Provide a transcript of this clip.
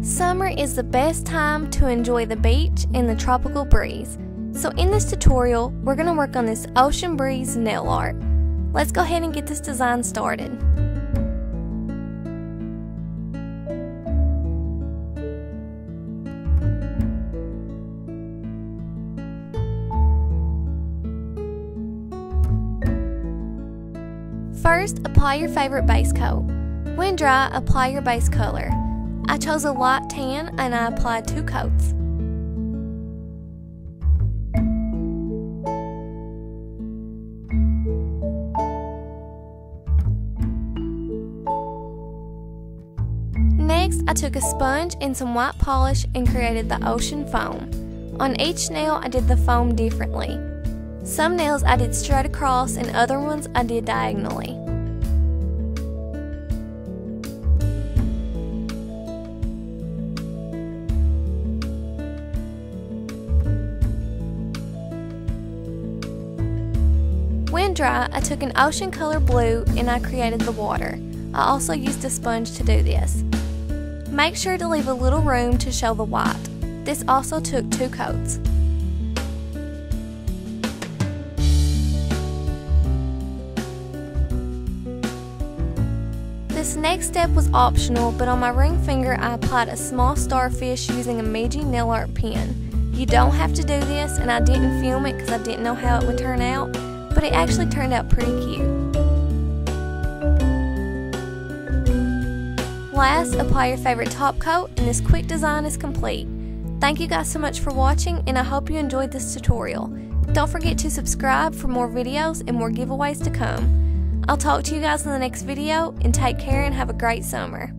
Summer is the best time to enjoy the beach and the tropical breeze. So in this tutorial, we're going to work on this ocean breeze nail art. Let's go ahead and get this design started. First, apply your favorite base coat. When dry, apply your base color. I chose a light tan and I applied 2 coats. Next, I took a sponge and some white polish and created the ocean foam. On each nail, I did the foam differently. Some nails I did straight across and other ones I did diagonally. When dry, I took an ocean color blue and I created the water. I also used a sponge to do this. Make sure to leave a little room to show the white. This also took 2 coats. This next step was optional, but on my ring finger I applied a small starfish using a Meiji nail art pen. You don't have to do this, and I didn't film it because I didn't know how it would turn out, but it actually turned out pretty cute. Last, apply your favorite top coat and this quick design is complete. Thank you guys so much for watching, and I hope you enjoyed this tutorial. Don't forget to subscribe for more videos and more giveaways to come. I'll talk to you guys in the next video, and take care and have a great summer.